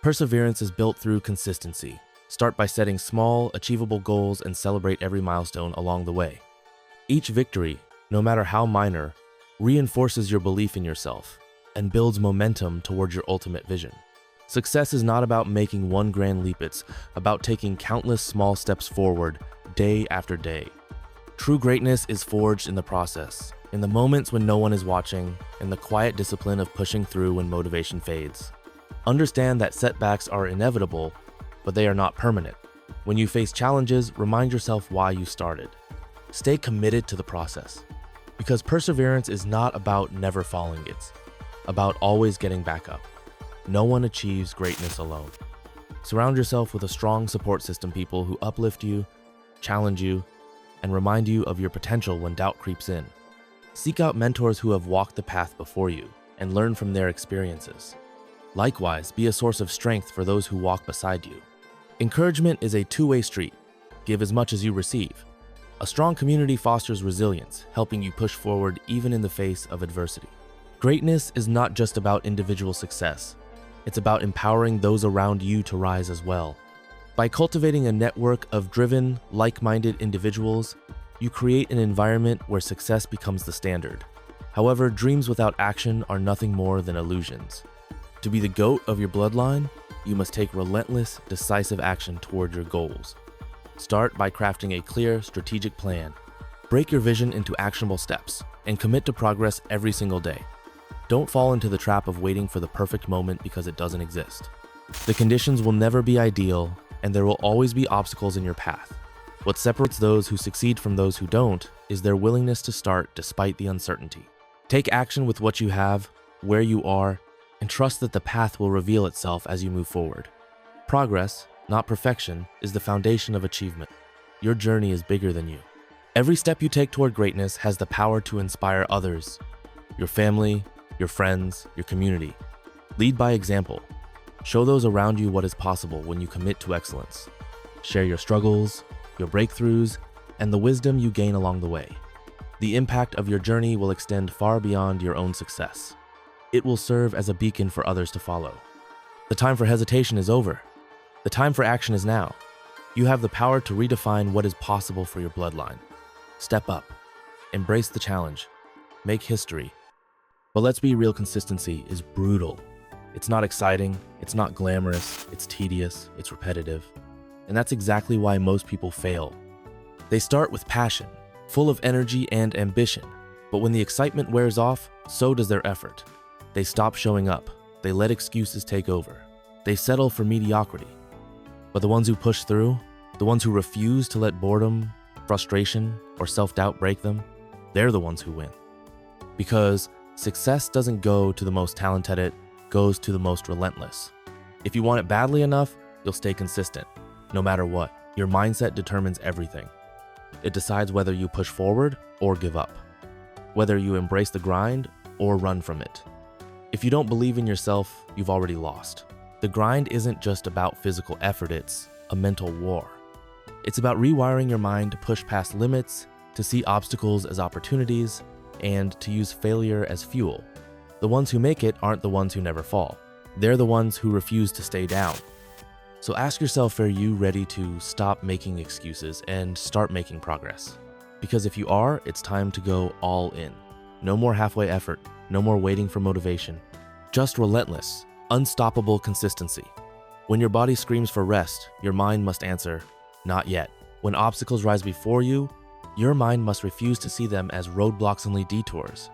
Perseverance is built through consistency. Start by setting small, achievable goals and celebrate every milestone along the way. Each victory, no matter how minor, reinforces your belief in yourself and builds momentum towards your ultimate vision. Success is not about making one grand leap, it's about taking countless small steps forward, day after day. True greatness is forged in the process, in the moments when no one is watching, in the quiet discipline of pushing through when motivation fades. Understand that setbacks are inevitable, but they are not permanent. When you face challenges, remind yourself why you started. Stay committed to the process, because perseverance is not about never falling, it's about always getting back up. No one achieves greatness alone. Surround yourself with a strong support system, people who uplift you, challenge you, and remind you of your potential when doubt creeps in. Seek out mentors who have walked the path before you and learn from their experiences. Likewise, be a source of strength for those who walk beside you. Encouragement is a two-way street. Give as much as you receive. A strong community fosters resilience, helping you push forward even in the face of adversity. Greatness is not just about individual success. It's about empowering those around you to rise as well. By cultivating a network of driven, like-minded individuals, you create an environment where success becomes the standard. However, dreams without action are nothing more than illusions. To be the GOAT of your bloodline, you must take relentless, decisive action toward your goals. Start by crafting a clear, strategic plan. Break your vision into actionable steps and commit to progress every single day. Don't fall into the trap of waiting for the perfect moment because it doesn't exist. The conditions will never be ideal, and there will always be obstacles in your path. What separates those who succeed from those who don't is their willingness to start despite the uncertainty. Take action with what you have, where you are, and trust that the path will reveal itself as you move forward. Progress, not perfection, is the foundation of achievement. Your journey is bigger than you. Every step you take toward greatness has the power to inspire others, your family, your friends, your community. Lead by example. Show those around you what is possible when you commit to excellence. Share your struggles, your breakthroughs, and the wisdom you gain along the way. The impact of your journey will extend far beyond your own success. It will serve as a beacon for others to follow. The time for hesitation is over. The time for action is now. You have the power to redefine what is possible for your bloodline. Step up. Embrace the challenge. Make history. But let's be real, consistency is brutal. It's not exciting, it's not glamorous, it's tedious, it's repetitive. And that's exactly why most people fail. They start with passion, full of energy and ambition. But when the excitement wears off, so does their effort. They stop showing up. They let excuses take over. They settle for mediocrity. But the ones who push through, the ones who refuse to let boredom, frustration, or self-doubt break them, they're the ones who win. Because success doesn't go to the most talented, it goes to the most relentless. If you want it badly enough, you'll stay consistent. No matter what, your mindset determines everything. It decides whether you push forward or give up, whether you embrace the grind or run from it. If you don't believe in yourself, you've already lost. The grind isn't just about physical effort, it's a mental war. It's about rewiring your mind to push past limits, to see obstacles as opportunities, and to use failure as fuel. The ones who make it aren't the ones who never fall. They're the ones who refuse to stay down. So ask yourself, are you ready to stop making excuses and start making progress? Because if you are, it's time to go all in. No more halfway effort, no more waiting for motivation. Just relentless, unstoppable consistency. When your body screams for rest, your mind must answer, not yet. When obstacles rise before you, your mind must refuse to see them as roadblocks, only detours.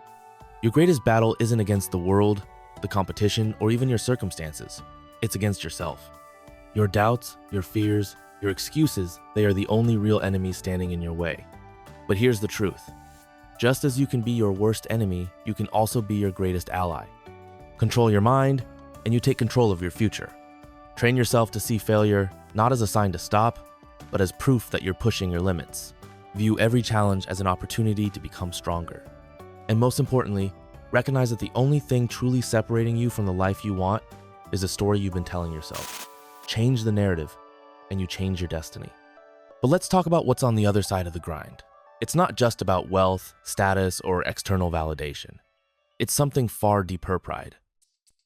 Your greatest battle isn't against the world, the competition, or even your circumstances. It's against yourself. Your doubts, your fears, your excuses, they are the only real enemies standing in your way. But here's the truth. Just as you can be your worst enemy, you can also be your greatest ally. Control your mind, and you take control of your future. Train yourself to see failure not as a sign to stop, but as proof that you're pushing your limits. View every challenge as an opportunity to become stronger. And most importantly, recognize that the only thing truly separating you from the life you want is the story you've been telling yourself. Change the narrative, and you change your destiny. But let's talk about what's on the other side of the grind. It's not just about wealth, status, or external validation. It's something far deeper: pride.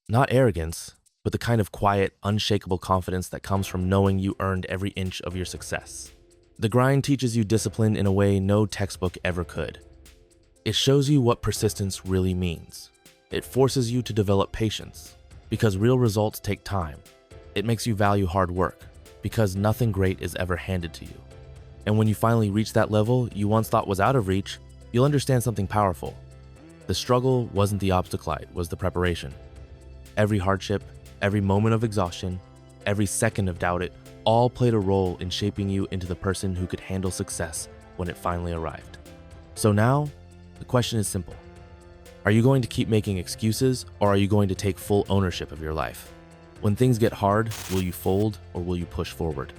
Not arrogance, but the kind of quiet, unshakable confidence that comes from knowing you earned every inch of your success. The grind teaches you discipline in a way no textbook ever could. It shows you what persistence really means. It forces you to develop patience, because real results take time. It makes you value hard work, because nothing great is ever handed to you. And when you finally reach that level you once thought was out of reach, you'll understand something powerful. The struggle wasn't the obstacle, it was the preparation. Every hardship, every moment of exhaustion, every second of doubt, it all played a role in shaping you into the person who could handle success when it finally arrived. So now, the question is simple. Are you going to keep making excuses, or are you going to take full ownership of your life? When things get hard, will you fold or will you push forward?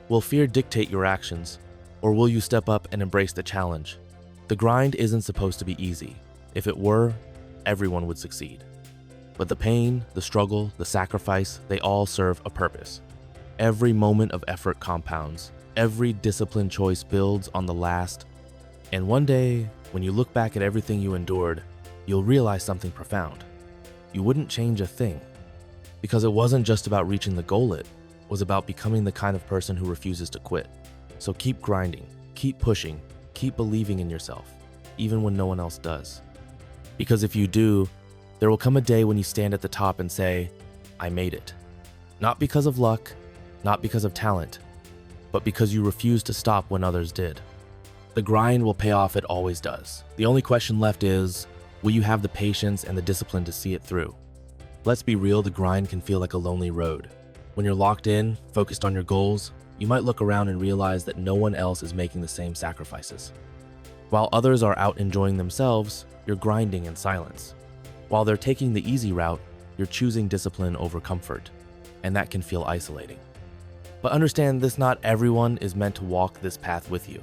Will fear dictate your actions, or will you step up and embrace the challenge? The grind isn't supposed to be easy. If it were, everyone would succeed. But the pain, the struggle, the sacrifice, they all serve a purpose. Every moment of effort compounds. Every disciplined choice builds on the last. And one day, when you look back at everything you endured, you'll realize something profound. You wouldn't change a thing. Because it wasn't just about reaching the goal, it was about becoming the kind of person who refuses to quit. So keep grinding, keep pushing, keep believing in yourself, even when no one else does. Because if you do, there will come a day when you stand at the top and say, I made it. Not because of luck, not because of talent, but because you refused to stop when others did. The grind will pay off, it always does. The only question left is, will you have the patience and the discipline to see it through? Let's be real, the grind can feel like a lonely road. When you're locked in, focused on your goals, you might look around and realize that no one else is making the same sacrifices. While others are out enjoying themselves, you're grinding in silence. While they're taking the easy route, you're choosing discipline over comfort, and that can feel isolating. But understand this, not everyone is meant to walk this path with you.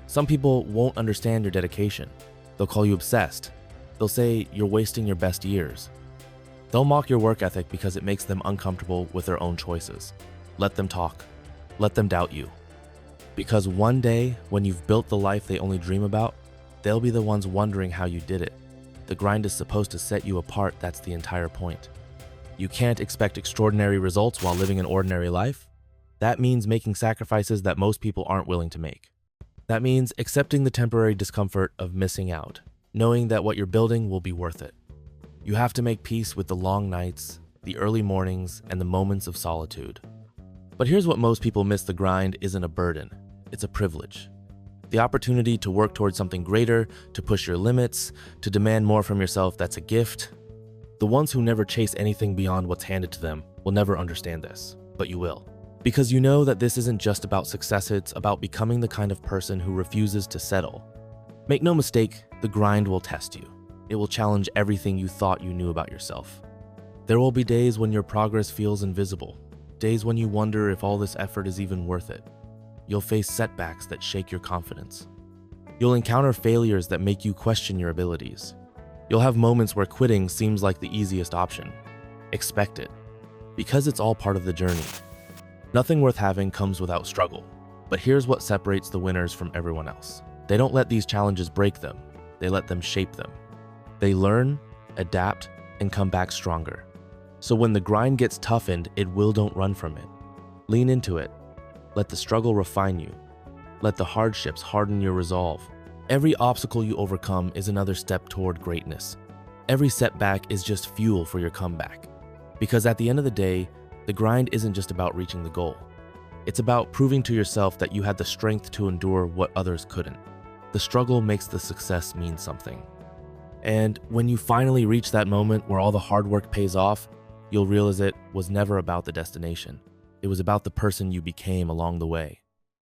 Some people won't understand your dedication. They'll call you obsessed. They'll say you're wasting your best years. They'll mock your work ethic because it makes them uncomfortable with their own choices. Let them talk. Let them doubt you. Because one day, when you've built the life they only dream about, they'll be the ones wondering how you did it. The grind is supposed to set you apart, that's the entire point. You can't expect extraordinary results while living an ordinary life. That means making sacrifices that most people aren't willing to make. That means accepting the temporary discomfort of missing out, knowing that what you're building will be worth it. You have to make peace with the long nights, the early mornings, and the moments of solitude. But here's what most people miss: the grind isn't a burden, it's a privilege. The opportunity to work towards something greater, to push your limits, to demand more from yourself, that's a gift. The ones who never chase anything beyond what's handed to them will never understand this, but you will. Because you know that this isn't just about success, it's about becoming the kind of person who refuses to settle. Make no mistake, the grind will test you. It will challenge everything you thought you knew about yourself. There will be days when your progress feels invisible, days when you wonder if all this effort is even worth it. You'll face setbacks that shake your confidence. You'll encounter failures that make you question your abilities. You'll have moments where quitting seems like the easiest option. Expect it, because it's all part of the journey. Nothing worth having comes without struggle. But here's what separates the winners from everyone else. They don't let these challenges break them, they let them shape them. They learn, adapt, and come back stronger. So when the grind gets toughened, don't run from it. Lean into it. Let the struggle refine you. Let the hardships harden your resolve. Every obstacle you overcome is another step toward greatness. Every setback is just fuel for your comeback. Because at the end of the day, the grind isn't just about reaching the goal. It's about proving to yourself that you had the strength to endure what others couldn't. The struggle makes the success mean something. And when you finally reach that moment where all the hard work pays off, you'll realize it was never about the destination. It was about the person you became along the way.